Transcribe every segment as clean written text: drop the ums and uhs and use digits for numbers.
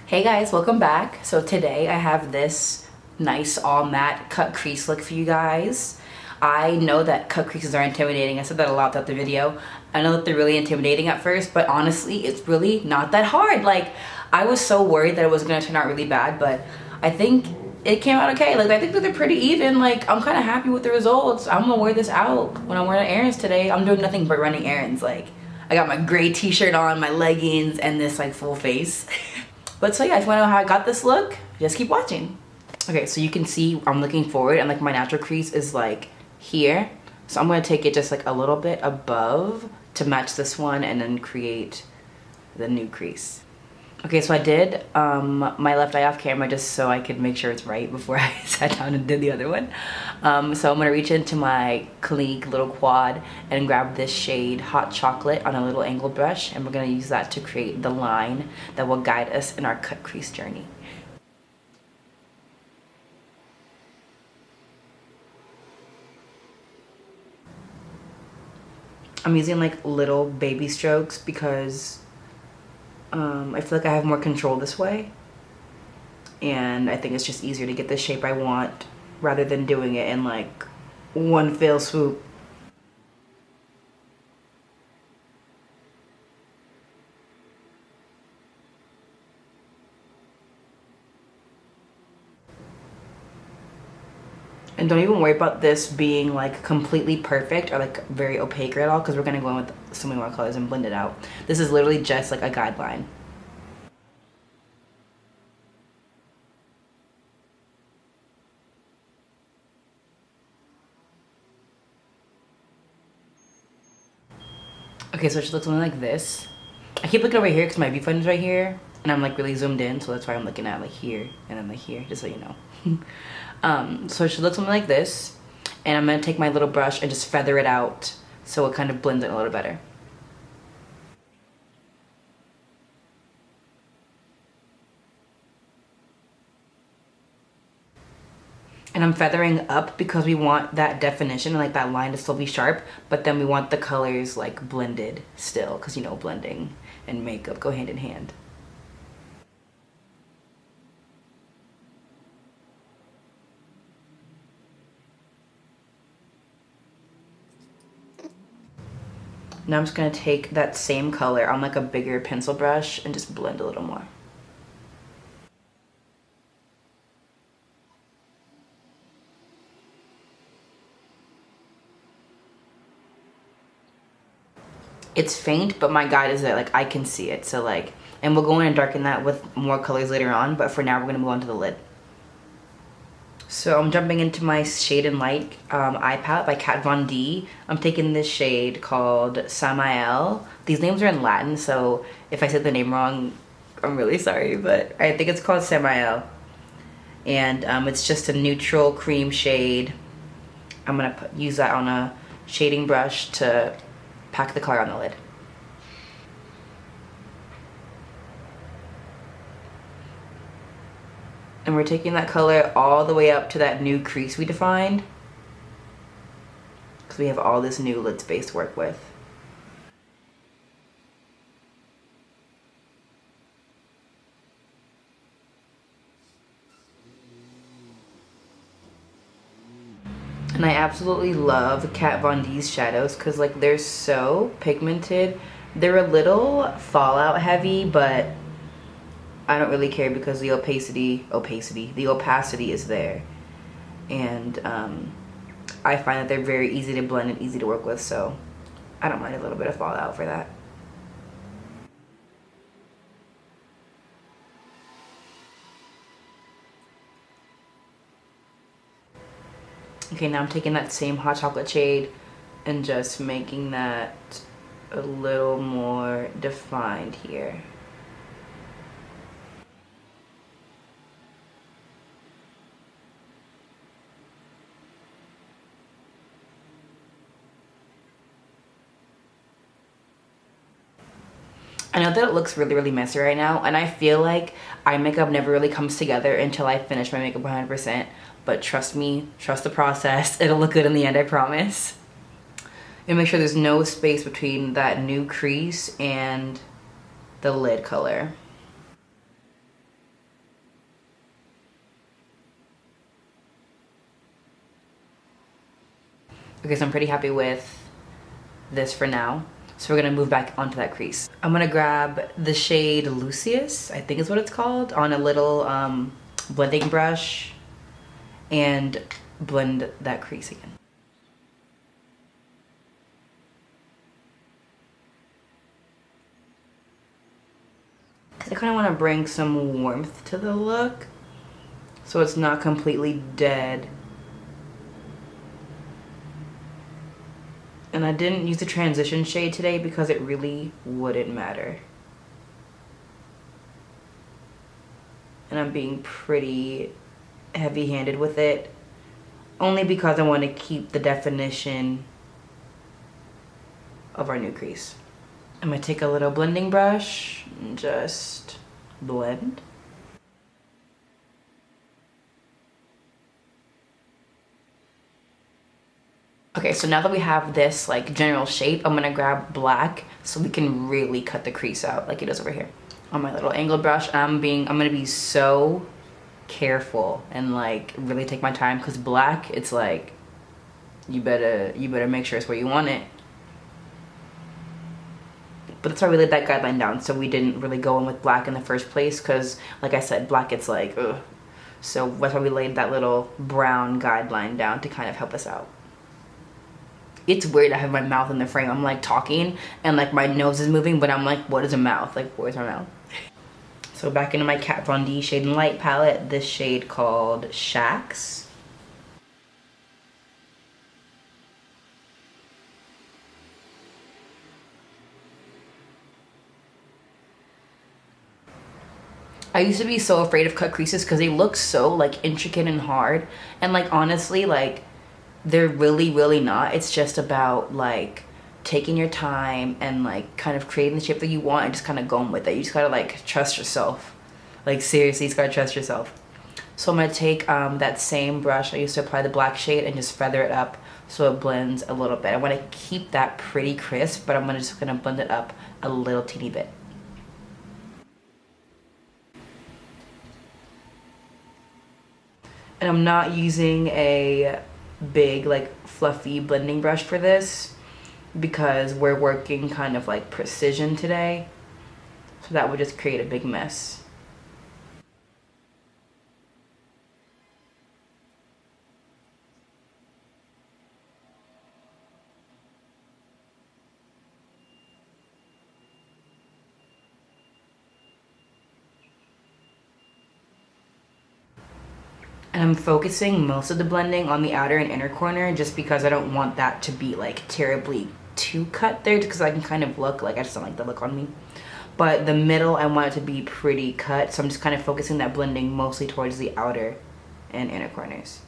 Hey guys, welcome back. So today I have this nice all matte cut crease look for you guys. I know that cut creases are intimidating. I said that a lot throughout the video. I know that they're really intimidating at first, but honestly, it's really not that hard. Like, I was so worried that it was gonna turn out really bad, but I think it came out okay. Like, I think that they're pretty even. Like, I'm kind of happy with the results. I'm gonna wear this out when I'm running errands today. I'm doing nothing but running errands. Like, I got my gray t-shirt on, my leggings, and this like full face. But so yeah, if you wanna know how I got this look, just keep watching. Okay, so you can see I'm looking forward and like my natural crease is like here. So I'm gonna take it just like a little bit above to match this one and then create the new crease. Okay, so I did my left eye off camera just so I could make sure it's right before I sat down and did the other one. So I'm gonna reach into my Clinique little quad and grab this shade Hot Chocolate on a little angled brush, and we're gonna use that to create the line that will guide us in our cut crease journey. I'm using like little baby strokes because I feel like I have more control this way, and I think it's just easier to get the shape I want rather than doing it in like one fell swoop. And don't even worry about this being like completely perfect or like very opaque at all, because we're gonna go in with so many more colors and blend it out. This is literally just like a guideline. Okay, so it should look something like this. I keep looking over here because my viewfinder is right here, and I'm like really zoomed in, so that's why I'm looking at like here and then like here, just so you know. So it should look something like this, and I'm gonna take my little brush and just feather it out so it kind of blends in a little better. And I'm feathering up because we want that definition and like that line to still be sharp, but then we want the colors like blended still, because you know blending and makeup go hand in hand. Now I'm just gonna take that same color on like a bigger pencil brush and just blend a little more. It's faint, but my guide is that like I can see it, so like, and we'll go in and darken that with more colors later on, but for now we're gonna move on to the lid. So I'm jumping into my Shade and Light eye palette by Kat Von D. I'm taking this shade called Samael. These names are in Latin, so if I said the name wrong, I'm really sorry, but I think it's called Samael. And it's just a neutral cream shade. I'm gonna use that on a shading brush to pack the color on the lid. And we're taking that color all the way up to that new crease we defined, because we have all this new lid space to work with. And I absolutely love Kat Von D's shadows because like they're so pigmented. They're a little fallout heavy, but I don't really care because the the opacity is there. And I find that they're very easy to blend and easy to work with, so I don't mind a little bit of fallout for that. Okay, now I'm taking that same Hot Chocolate shade and just making that a little more defined here. I know that it looks really messy right now, and I feel like eye makeup never really comes together until I finish my makeup 100%, but trust me, trust the process. It'll look good in the end, I promise. And make sure there's no space between that new crease and the lid color. Okay, so I'm pretty happy with this for now. So we're gonna move back onto that crease. I'm gonna grab the shade Lucius, I think is what it's called, on a little blending brush and blend that crease again. I kind of want to bring some warmth to the look so it's not completely dead. And I didn't use the transition shade today because it really wouldn't matter. And I'm being pretty heavy-handed with it, only because I want to keep the definition of our new crease. I'm gonna take a little blending brush and just blend. Okay, so now that we have this like general shape, I'm gonna grab black so we can really cut the crease out like it is over here. On my little angled brush, I'm gonna be so careful and like really take my time, because black, it's like you better make sure it's where you want it. But that's why we laid that guideline down, so we didn't really go in with black in the first place, because like I said, black, it's like ugh. So that's why we laid that little brown guideline down to kind of help us out. It's weird, I have my mouth in the frame. I'm like talking and like my nose is moving, but I'm like, what is a mouth? Like, where's my mouth? So back into my Kat Von D Shade and Light palette, this shade called Shacks. I used to be so afraid of cut creases because they look so like intricate and hard, and like honestly, like they're really not. It's just about like taking your time and like kind of creating the shape that you want and just kind of going with it. You just gotta like trust yourself. Like seriously, you just gotta trust yourself. So I'm gonna take that same brush I used to apply the black shade and just feather it up so it blends a little bit. I want to keep that pretty crisp, but I'm just gonna blend it up a little teeny bit. And I'm not using a big like fluffy blending brush for this because we're working kind of like precision today, so that would just create a big mess. And I'm focusing most of the blending on the outer and inner corner just because I don't want that to be like terribly too cut there, because I can kind of look like I just don't like the look on me. But the middle, I want it to be pretty cut, so I'm just kind of focusing that blending mostly towards the outer and inner corners.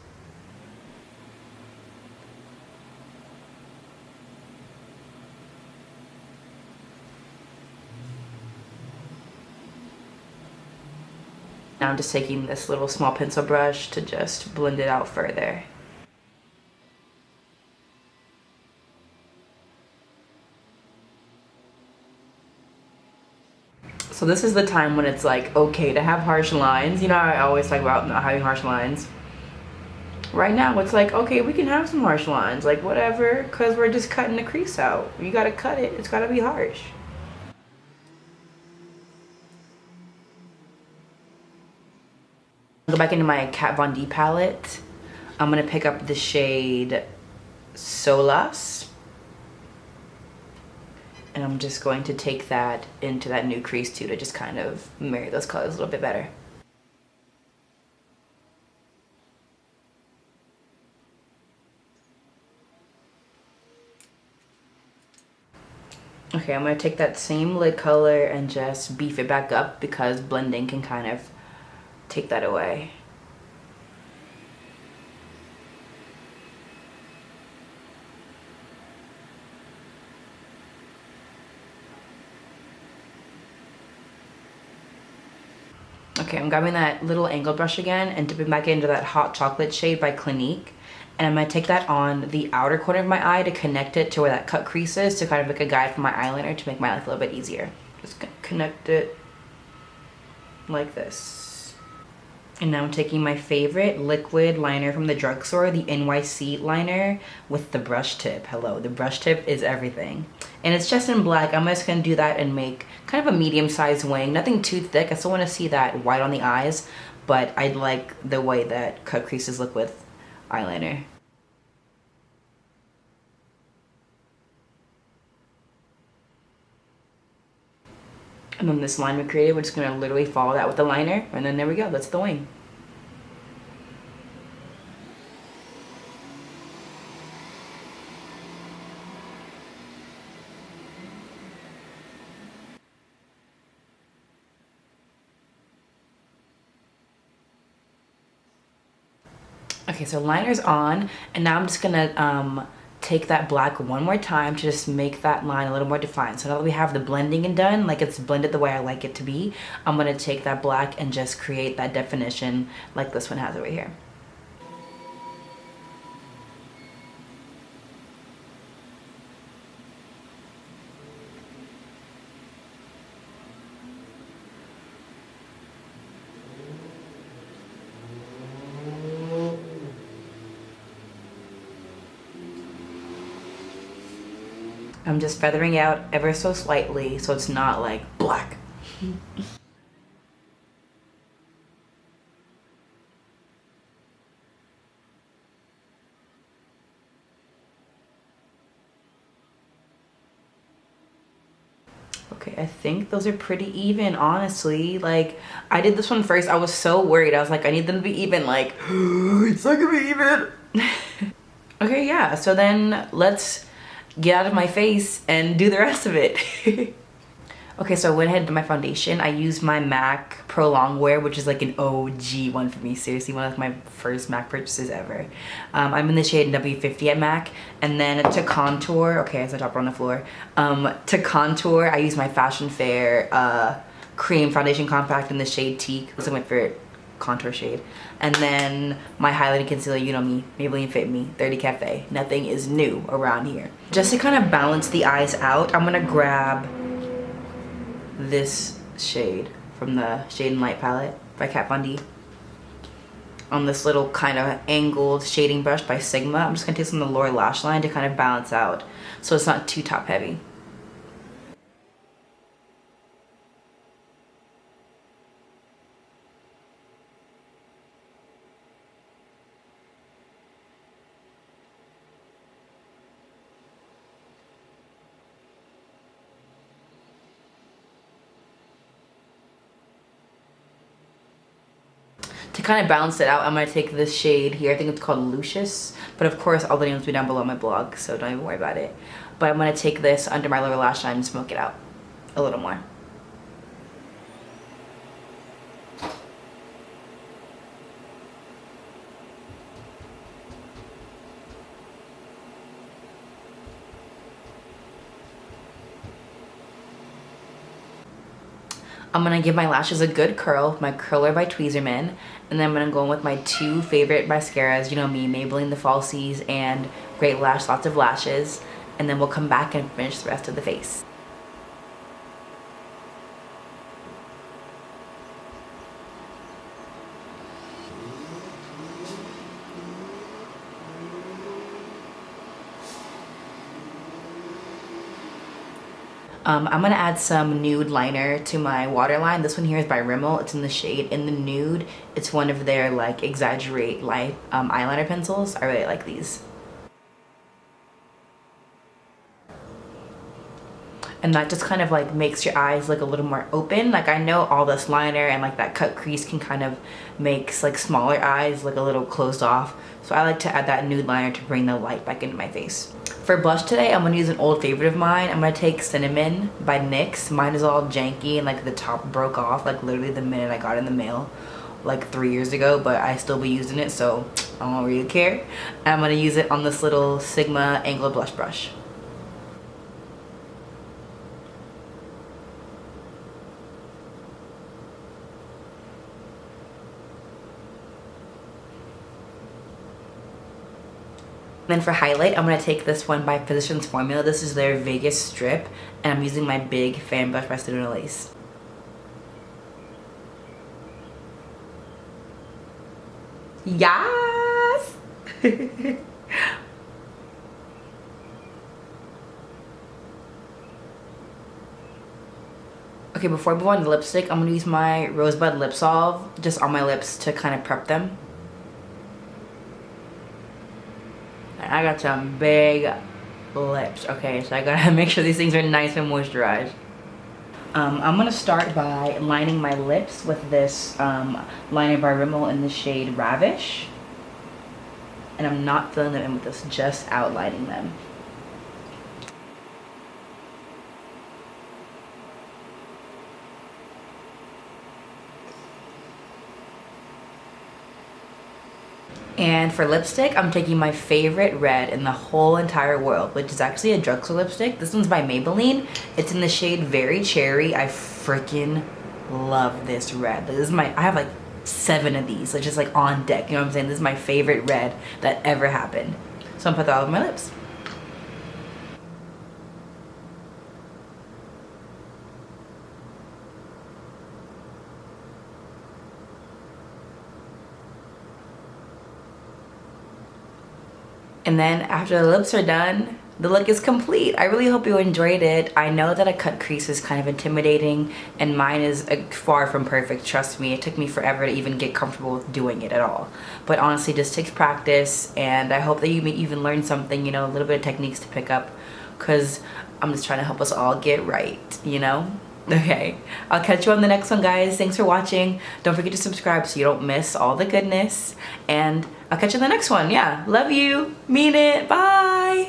Now I'm just taking this little small pencil brush to just blend it out further. So this is the time when it's like okay to have harsh lines. You know, I always talk about not having harsh lines. Right now it's like, okay, we can have some harsh lines, like whatever, because we're just cutting the crease out. You gotta cut it, it's gotta be harsh. Go back into my Kat Von D palette. I'm gonna pick up the shade Solas. And I'm just going to take that into that new crease too, to just kind of marry those colors a little bit better. Okay, I'm gonna take that same lid color and just beef it back up because blending can kind of take that away. Okay, I'm grabbing that little angled brush again and dipping back into that Hot Chocolate shade by Clinique. And I'm gonna take that on the outer corner of my eye to connect it to where that cut crease is, to kind of make a guide for my eyeliner to make my life a little bit easier. Just connect it like this. And now I'm taking my favorite liquid liner from the drugstore, the NYC liner with the brush tip. Hello, the brush tip is everything. And it's just in black. I'm just gonna do that and make kind of a medium-sized wing. Nothing too thick. I still wanna see that white on the eyes, but I like the way that cut creases look with eyeliner. And then this line we created, we're just gonna literally follow that with the liner, and then there we go, that's the wing. Okay, so liner's on, and now I'm just gonna take that black one more time to just make that line a little more defined. So now that we have the blending and done, like it's blended the way I like it to be, I'm gonna take that black and just create that definition like this one has over here. I'm just feathering out ever so slightly so it's not like black. Okay, I think those are pretty even, honestly. Like, I did this one first. I was so worried. I was like, I need them to be even. Like, it's not gonna be even. Okay, yeah. So then let's get out of my face and do the rest of it. Okay, so I went ahead and did my foundation. I used my MAC Pro Longwear, which is like an OG one for me. Seriously, one of my first MAC purchases ever. I'm in the shade W50 at MAC. And then to contour, okay, as I drop it on the floor. To contour, I use my Fashion Fair cream foundation compact in the shade Teak. This is my favorite contour shade. And then my highlighting concealer, you know me, Maybelline Fit Me 30 Cafe. Nothing is new around here. Just to kind of balance the eyes out, I'm gonna grab this shade from the Shade and Light palette by Kat Von D on this little kind of angled shading brush by Sigma. I'm just gonna take some of the lower lash line to kind of balance out so it's not too top heavy. To kind of balance it out, I'm gonna take this shade here. I think it's called Lucius, but of course all the names will be down below my blog, so don't even worry about it. But I'm gonna take this under my lower lash line and smoke it out a little more. I'm gonna give my lashes a good curl, my curler by Tweezerman, and then I'm gonna go in with my two favorite mascaras, you know me, Maybelline the Falsies and Great Lash Lots of Lashes, and then we'll come back and finish the rest of the face. I'm gonna add some nude liner to my waterline. This one here is by Rimmel. It's in the shade In the Nude. It's one of their like exaggerate light eyeliner pencils. I really like these. And that just kind of like makes your eyes look a little more open. Like I know all this liner and like that cut crease can kind of makes like smaller eyes look a little closed off. So I like to add that nude liner to bring the light back into my face. For blush today, I'm gonna use an old favorite of mine. I'm gonna take Cinnamon by NYX. Mine is all janky and like the top broke off like literally the minute I got it in the mail like 3 years ago, but I still be using it, so I don't really care. And I'm gonna use it on this little Sigma angled blush brush. Then for highlight, I'm gonna take this one by Physicians Formula. This is their Vegas strip, and I'm using my big fan brush by Student Lace. Yes! Okay, before I move on to lipstick, I'm gonna use my Rosebud Lip Salve just on my lips to kind of prep them. And I got some big lips. Okay, so I gotta make sure these things are nice and moisturized. I'm gonna start by lining my lips with this liner by Rimmel in the shade Ravish. And I'm not filling them in with this, just outlining them. And for lipstick, I'm taking my favorite red in the whole entire world, which is actually a drugstore lipstick. This one's by Maybelline. It's in the shade Very Cherry. I freaking love this red. This is I have like 7 of these, like just like on deck. You know what I'm saying? This is my favorite red that ever happened. So I'm gonna put that on my lips. And then after the lips are done, the look is complete. I really hope you enjoyed it. I know that a cut crease is kind of intimidating and mine is far from perfect, trust me. It took me forever to even get comfortable with doing it at all. But honestly, just takes practice, and I hope that you may even learn something, you know, a little bit of techniques to pick up, because I'm just trying to help us all get right, you know? Okay, I'll catch you on the next one, guys. Thanks for watching. Don't forget to subscribe so you don't miss all the goodness. And I'll catch you on the next one. Yeah, love you. Mean it. Bye.